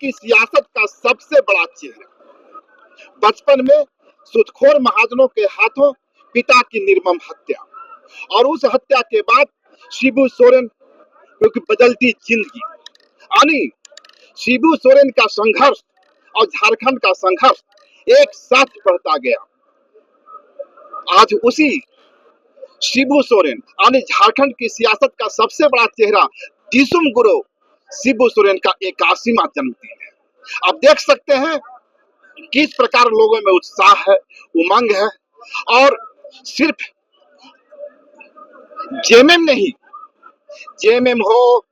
की सियासत का सबसे बड़ा चेहरा। बचपन में सूदखोर महाजनों के हाथों पिता की निर्मम हत्या, और उस हत्या के बाद शिबू सोरेन क्योंकि बदलती जिंदगी, यानी शिबू सोरेन का संघर्ष और झारखंड का संघर्ष एक साथ बढ़ता गया। आज उसी शिबू सोरेन यानी झारखंड की सियासत का सबसे बड़ा चेहरा दिसुम गुरु शिबू सोरेन का 81वां जन्मदिन है। आप देख सकते हैं किस प्रकार लोगों में उत्साह है, उमंग है, और सिर्फ जेएमएम नहीं, जेएमएम हो,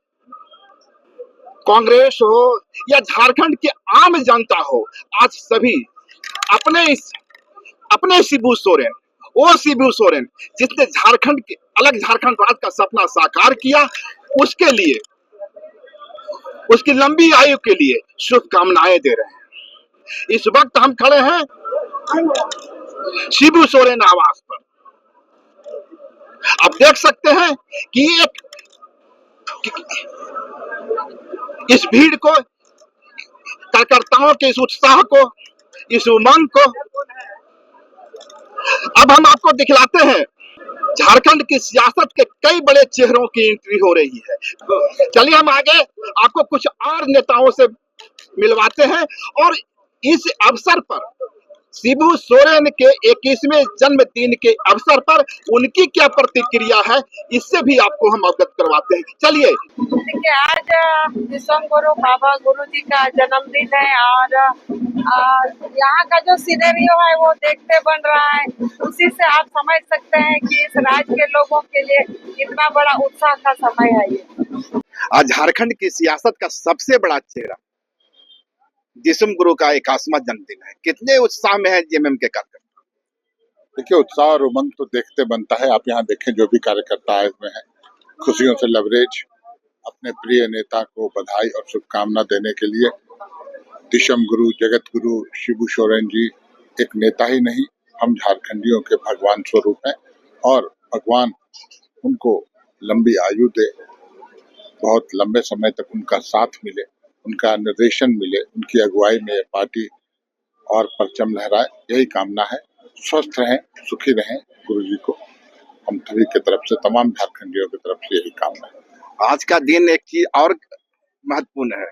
कांग्रेस हो या झारखंड की आम जनता हो, आज सभी अपने शिबू सोरेन, वो शिबू सोरेन जिसने झारखंड के अलग झारखंड राज्य का सपना साकार किया, उसके लिए, उसकी लंबी आयु के लिए शुभकामनाएं दे रहे हैं। इस वक्त हम खड़े हैं शिबू सोरेन आवास पर। आप देख सकते हैं कि इस भीड़ को, कार्यकर्ताओं के इस उत्साह को, इस उमंग को अब हम आपको दिखलाते हैं। झारखंड की सियासत के कई बड़े चेहरों की एंट्री हो रही है। चलिए हम आगे आपको कुछ और नेताओं से मिलवाते हैं, और इस अवसर पर शिबू सोरेन के 21वें जन्मदिन के अवसर पर उनकी क्या प्रतिक्रिया है, इससे भी आपको हम अवगत करवाते हैं। चलिए। देखिए, आज दिसुम गुरु बाबा गुरु जी का जन्मदिन है, और यहाँ का जो सिनेरियो है वो देखते बन रहा है। उसी से आप समझ सकते हैं कि इस राज्य के लोगों के लिए कितना बड़ा उत्साह का समय है ये। आज झारखंड की सियासत का सबसे बड़ा चेहरा दिसुम गुरु का 81वां जन्मदिन है। कितने उत्साह में है जेएमएम के कार्यकर्ता? देखिए, उत्साह और उमंग तो देखते बनता है। आप यहाँ देखें, जो भी कार्यकर्ता आए हुए हैं, खुशियों से लबरेज अपने प्रिय नेता को बधाई और शुभकामना देने के लिए। दिसुम गुरु, जगत गुरु शिबू सोरेन जी एक नेता ही नहीं, हम झारखंडियों के भगवान स्वरूप हैं, और भगवान उनको लंबी आयु दे, बहुत लंबे समय तक उनका साथ मिले, उनका निर्देशन मिले, उनकी अगुवाई में ये पार्टी और परचम लहराए, यही कामना है। स्वस्थ रहें, सुखी रहें, गुरु जी को हम सभी की तरफ से, तमाम झारखंडियों की तरफ से यही कामना है। आज का दिन एक चीज और महत्वपूर्ण है।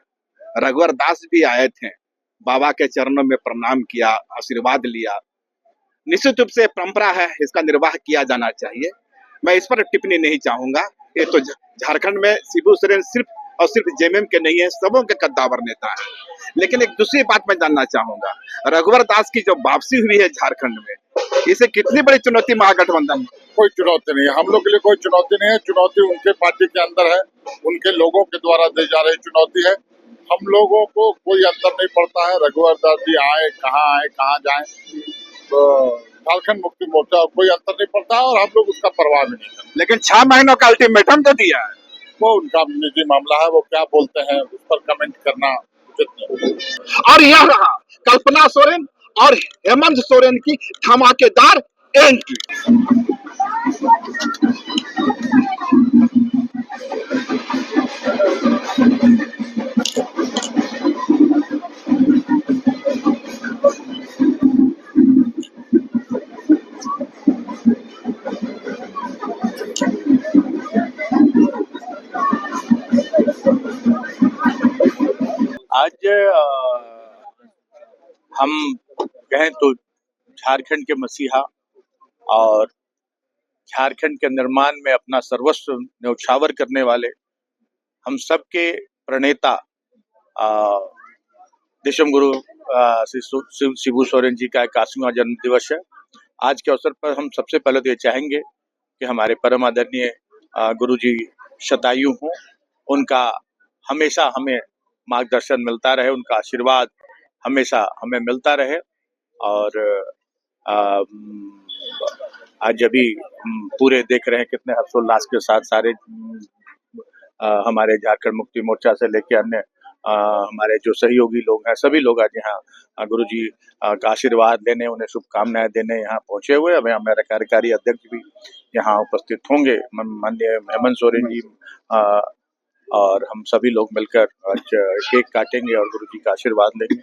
रघुवर दास भी आए थे, बाबा के चरणों में प्रणाम किया, आशीर्वाद लिया। निश्चित रूप से परंपरा है, इसका निर्वाह किया जाना चाहिए। मैं इस पर टिप्पणी नहीं चाहूंगा। ये तो झारखंड में शिबू सोरेन सिर्फ और सिर्फ जेएमएम के नहीं है, सबों के कद्दावर नेता है। लेकिन एक दूसरी बात मैं जानना चाहूंगा, रघुवर दास की जो वापसी हुई है झारखंड में, इसे कितनी बड़ी चुनौती महागठबंधन? कोई चुनौती नहीं है, हम लोग के लिए कोई चुनौती नहीं है। चुनौती उनके पार्टी के अंदर है, उनके लोगों के द्वारा दी जा रही चुनौती है। हम लोगों को कोई अंतर नहीं पड़ता है, रघुवर दास जी आए कहाँ जाए, तो झारखंड मुक्ति मोर्चा कोई अंतर नहीं पड़ता है, और हम लोग उसका परवाह भी नहीं करते। लेकिन 6 महीनों का अल्टीमेटम तो दिया है। वो उनका निजी मामला है, वो क्या बोलते हैं उस पर कमेंट करना उचित नहीं। और यह रहा कल्पना सोरेन और हेमंत सोरेन की धमाकेदार एंट्री। आज हम कहें तो झारखंड के मसीहा और झारखंड के निर्माण में अपना सर्वस्व न्यौछावर करने वाले हम सबके प्रणेता दिसुम गुरु श्री शिबू सोरेन जी का 81वां जन्म दिवस है। आज के अवसर पर हम सबसे पहले तो ये चाहेंगे कि हमारे परम आदरणीय गुरु जी शतायु हों, उनका हमेशा हमें मार्गदर्शन मिलता रहे, उनका आशीर्वाद हमेशा हमें मिलता रहे। और आज अभी पूरे देख रहे हैं कितने हर्षोल्लास के साथ सारे हमारे झारखंड मुक्ति मोर्चा से लेकर अन्य हमारे जो सहयोगी लोग हैं, सभी लोग आज यहाँ गुरु जी का आशीर्वाद लेने, उन्हें शुभकामनाएं देने यहाँ पहुंचे हुए। अभी हमारे कार्यकारी अध्यक्ष भी यहाँ उपस्थित होंगे, माननीय हेमंत सोरेन जी और हम सभी लोग मिलकर आज केक काटेंगे और गुरु जी का आशीर्वाद लेंगे।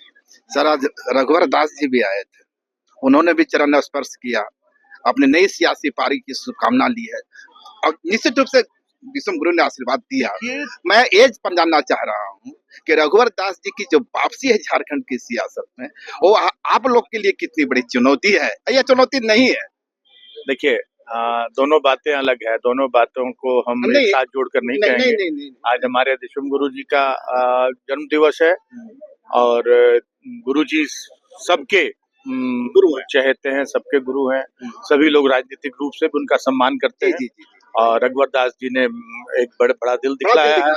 सर आज रघुवर दास जी भी आए थे, उन्होंने भी चरण स्पर्श किया, अपनी नई सियासी पारी की शुभकामना ली है और निश्चित रूप से विषम गुरु ने आशीर्वाद दिया। मैं एज पर जानना चाह रहा हूँ कि रघुवर दास जी की जो वापसी है झारखंड की सियासत में, वो आप लोग के लिए कितनी बड़ी चुनौती है या चुनौती नहीं है? देखिए दोनों बातें अलग है, दोनों बातों को हम एक साथ जोड़कर नहीं कहेंगे। नहीं। आज हमारे विषम गुरु जी का जन्म दिवस है और गुरु जी सबके गुरु चहेते हैं, सबके गुरु हैं। सभी लोग राजनीतिक रूप से भी उनका सम्मान करते हैं और रघुवर दास जी ने एक बड़ा दिल दिखलाया है।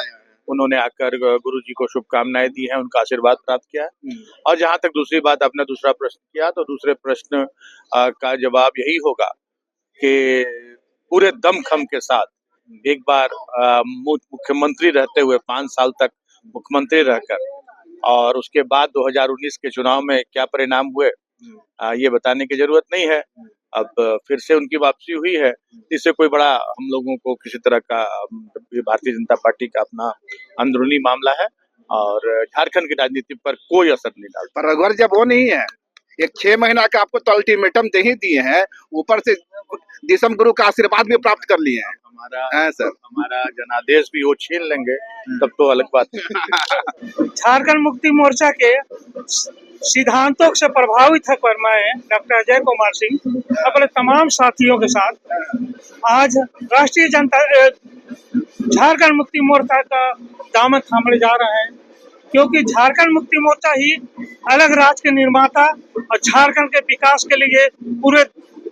उन्होंने आकर गुरु जी को शुभकामनाएं दी हैं, उनका आशीर्वाद प्राप्त किया है। और जहां तक दूसरी बात, आपने दूसरा प्रश्न किया, तो दूसरे प्रश्न का जवाब यही होगा कि पूरे दमखम के साथ एक बार मुख्यमंत्री रहते हुए 5 साल तक मुख्यमंत्री रहकर और उसके बाद 2019 के चुनाव में क्या परिणाम हुए ये बताने की जरूरत नहीं है। अब फिर से उनकी वापसी हुई है, इससे कोई बड़ा हम लोगों को किसी तरह का, भारतीय जनता पार्टी का अपना अंदरूनी मामला है और झारखंड की राजनीति पर कोई असर नहीं डालता। पर रघुवर जब वो नहीं है, एक 6 महीना का आपको तो अल्टीमेटम दे ही दिए हैं, ऊपर से विषम गुरु का आशीर्वाद भी प्राप्त कर लिए हैं। हमारा जनादेश भी वो छीन लेंगे तब तो अलग बात है। झारखंड मुक्ति मोर्चा के सिद्धांतों से प्रभावित होकर मैं डॉक्टर अजय कुमार सिंह अपने तमाम साथियों के साथ आज राष्ट्रीय जनता झारखंड मुक्ति मोर्चा का दामन थामने जा रहे हैं, क्योंकि झारखंड मुक्ति मोर्चा ही अलग राज्य के निर्माता और झारखंड के विकास के लिए पूरे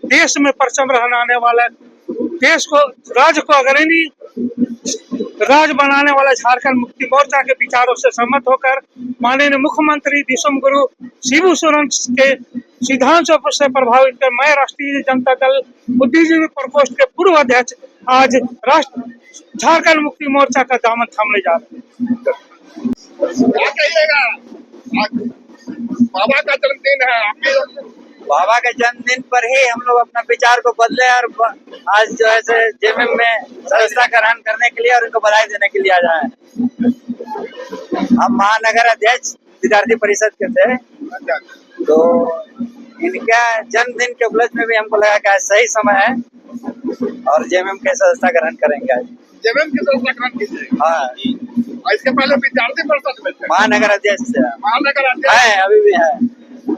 देश में परचम लहराने वाला, देश को, राज्य को अग्रणी राज बनाने वाला झारखंड मुक्ति मोर्चा के विचारों से सहमत होकर माननीय मुख्यमंत्री विषम गुरु शिबू सोरेन के सिद्धांतों से प्रभावित कर मैं राष्ट्रीय जनता दल बुद्धिजीवी प्रकोष्ठ के पूर्व अध्यक्ष आज झारखंड मुक्ति मोर्चा का दामन थामने जा रहे हैं। क्या कहिएगा, बाबा का जन्मदिन है, बाबा के जन्मदिन पर ही हम लोग अपना विचार को बदले और आज जो है जेएमएम में सदस्यता ग्रहण करने के लिए और उनको बधाई देने के लिए आ जाए। हम महानगर अध्यक्ष विद्यार्थी परिषद के थे, तो इनका जन्मदिन के उपलक्ष्य में भी हमको लगा कि आज सही समय है और जेएमएम के सदस्यता ग्रहण करेंगे। आज जेएमएम के सदस्यता ग्रहण कीजिएगा? हाँ, इसके पहले विद्यार्थी परिषद में थे, महानगर अध्यक्ष से महानगर अध्यक्ष है, अभी भी है।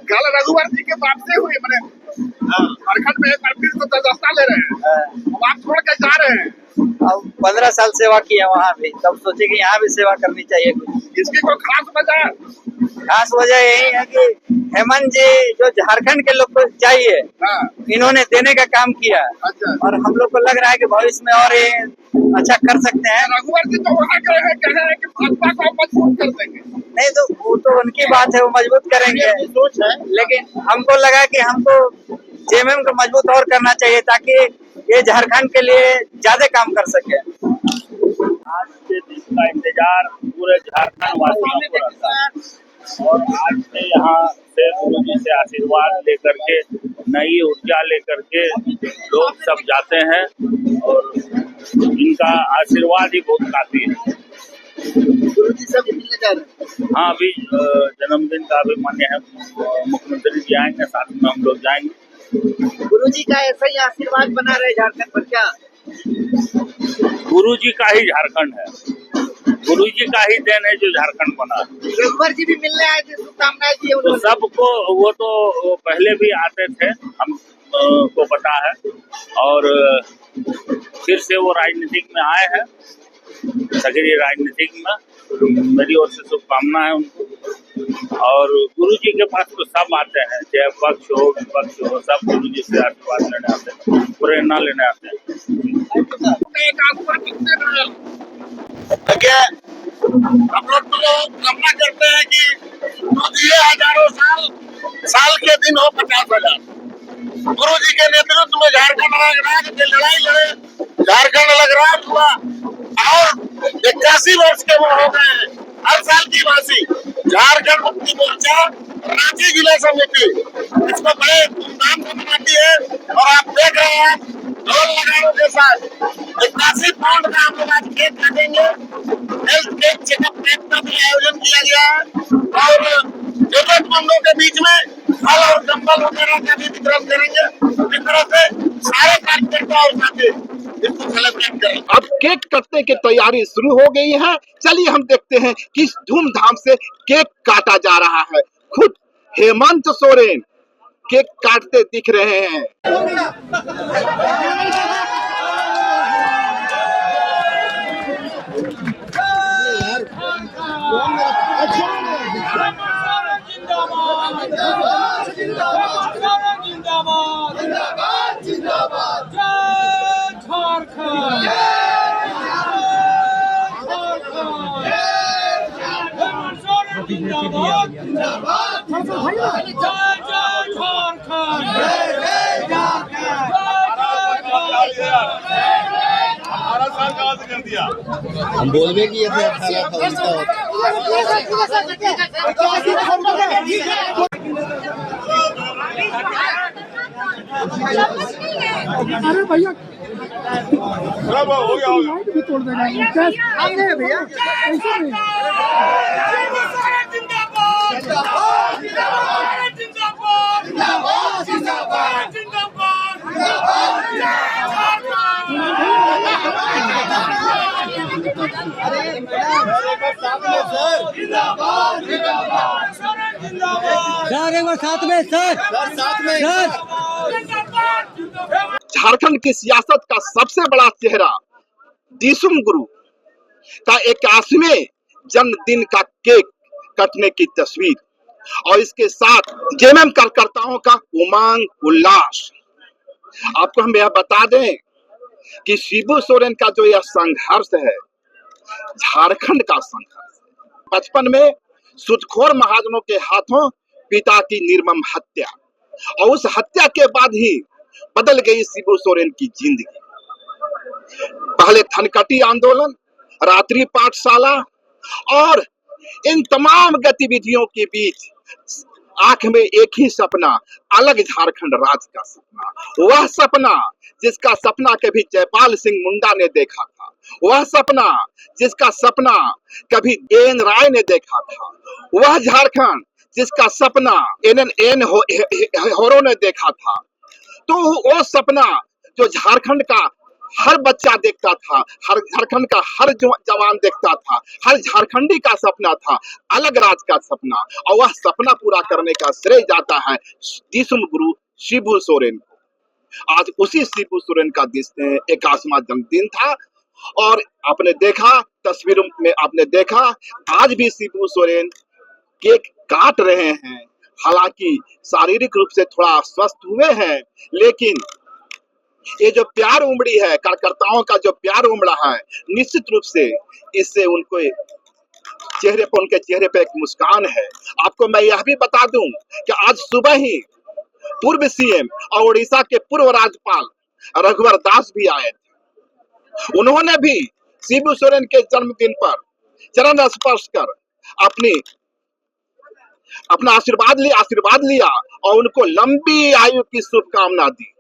कल रघुवर जी के वापसी हुई, मैंने झारखंड में एक बार फिर से सदस्यता ले रहे हैं, अब आप छोड़ कर जा रहे हैं। अब 15 साल सेवा की है वहाँ भी, तब सोचे कि यहाँ भी सेवा करनी चाहिए कुछ। इसकी कोई खास वजह? खास वजह यही है कि हेमंत जी जो झारखंड के लोग को चाहिए, इन्होंने देने का काम किया। अच्छा। और हम लोग को लग रहा है कि भविष्य में और ये अच्छा कर सकते हैं। रघुवर जी तो वहाँ गए हैं, कह रहे हैं कि भाजपा को मजबूत कर देंगे। नहीं तो वो तो उनकी बात है, वो मजबूत करेंगे, लेकिन हमको लगा कि हमको जेएमएम को मजबूत और करना चाहिए ताकि ये झारखंड के लिए ज्यादा काम कर सके। आज के दिन का इंतजार पूरे झारखंड वासियों को रहता है और आज से यहाँ से गुरु जी से आशीर्वाद लेकर के, नई ऊर्जा लेकर के लोग सब जाते हैं और इनका आशीर्वाद ही बहुत काफी है। गुरु जी से मिलने जा रहे हैं? हाँ, अभी जन्मदिन का भी मान्य है, मुख्यमंत्री जी आएंगे, साथ में हम लोग जाएंगे। गुरु जी का ऐसा ही आशीर्वाद बना रहे झारखंड पर क्या? गुरु जी का ही झारखंड है, गुरु जी का ही देन है जो झारखंड बना। रघुवर जी भी मिलने आए थे, शुभकामनाएं दी तो सबको, वो तो पहले भी आते थे, हम को पता है, और फिर से वो राजनीतिक में आए हैं, सक्रिय राजनीतिक में। मेरी ओर से शुभकामना है उनको। और गुरु जी के पास तो सब आते हैं, चाहे पक्ष हो विपक्ष हो, सब गुरु जी से आशीर्वाद लेने आते हैं, प्रेरणा लेने आते हैं। हम लोग तो कामना करते हैं कि ये हजारों साल के दिन हो 50,000। गुरु जी के नेतृत्व में झारखंड अलग राज्य की लड़ाई लड़े, झारखंड अलग राज्य हुआ और 81 वर्ष के वो हो गए हैं। हर साल की वासी झारखंड मुक्ति मोर्चा रांची जिला समिति इसको बड़े धूमधाम से मनाती है और आप देख रहे हैं ढोल नगाड़ों के साथ 81 पाउंड का हम लोग आज केक काटेंगे। हेल्थ केक चेकअप कैंप का भी आयोजन किया गया है और जरूरतमंदों के बीच में फल और कंबल वगैरह का भी वितरण करेंगे। इस तरह से सारे कार्यकर्ता और साथी इसको सेलिब्रेट करें। अब केक कटने की तैयारी शुरू हो गई है। चलिए हम देखते हैं किस धूमधाम से केक काटा जा रहा है। खुद हेमंत सोरेन केक काटते दिख रहे हैं। हम बोल कि ये 18 था अरे भैया हो गया भी तोड़ देगा भैया ऐसे नहीं। सर एक बार साथ में सर झारखंड की सियासत का सबसे बड़ा चेहरा दिसुम गुरु का 81वें जन्मदिन का केक कटने की तस्वीर और इसके साथ जेएमएम कार्यकर्ताओं का उमंग उल्लास। आपको हम यह बता दें कि शिबू सोरेन का जो यह संघर्ष है झारखंड का संघर्ष। बचपन में सूदखोर महाजनों के हाथों पिता की निर्मम हत्या और उस हत्या के बाद ही बदल गई शिबू सोरेन की जिंदगी। पहले धनकटी आंदोलन, रात्रि पाठशाला और इन तमाम गतिविधियों के बीच आंख में एक ही सपना, अलग झारखंड राज्य का सपना। वह सपना जिसका सपना कभी जयपाल सिंह मुंडा ने देखा था, वह सपना जिसका सपना कभी एन राय ने देखा था, वह झारखंड जिसका सपना एन होरो ने देखा था। तो वो सपना जो झारखंड का हर बच्चा देखता था, हर झारखंड का हर जवान देखता था, हर झारखंडी का सपना था, अलग राज्य का सपना, और वह सपना पूरा करने का श्रेय जाता है दिसुम गुरु शिबू सोरेन को। आज उसी शिबू सोरेन का 81वां जन्मदिन था और आपने देखा तस्वीरों में, आपने देखा आज भी शिबू सोरेन केक काट रहे हैं। हालांकि शारीरिक रूप से थोड़ा अस्वस्थ हुए हैं, लेकिन ये जो प्यार उमड़ी है, कार्यकर्ताओं का जो प्यार उमड़ा है, निश्चित रूप से इससे उनके चेहरे पे एक मुस्कान है। आपको मैं यह भी बता दूं कि आज सुबह ही पूर्व सीएम और उड़ीसा के पूर्व राज्यपाल रघुवर दास भी आए थे। उन्होंने भी शिबू सोरेन के जन्मदिन पर चरण स्पर्श कर अपना आशीर्वाद लिया और उनको लंबी आयु की शुभकामना दी।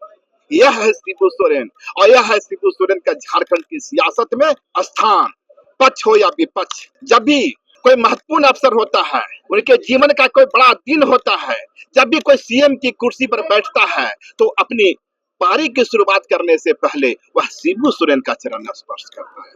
यह है शिबू सोरेन और यह है शिबू सोरेन का झारखंड की सियासत में स्थान। पक्ष हो या विपक्ष, जब भी कोई महत्वपूर्ण अवसर होता है, उनके जीवन का कोई बड़ा दिन होता है, जब भी कोई सीएम की कुर्सी पर बैठता है, तो अपनी पारी की शुरुआत करने से पहले वह शिबू सोरेन का चरण स्पर्श करता है।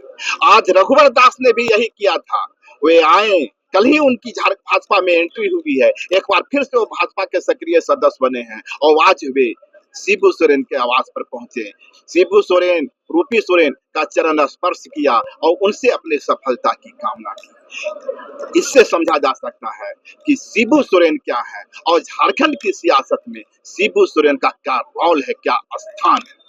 आज रघुवर दास ने भी यही किया था। वे आए, कल ही उनकी भाजपा में एंट्री हुई है, एक बार फिर से वो भाजपा के सक्रिय सदस्य बने हैं और आज वे शिबू सोरेन के आवास पर पहुंचे। शिबू सोरेन, रूपी सोरेन का चरण स्पर्श किया और उनसे अपनी सफलता की कामना की। इससे समझा जा सकता है कि शिबू सोरेन क्या है और झारखंड की सियासत में शिबू सोरेन का क्या रोल है, क्या स्थान है।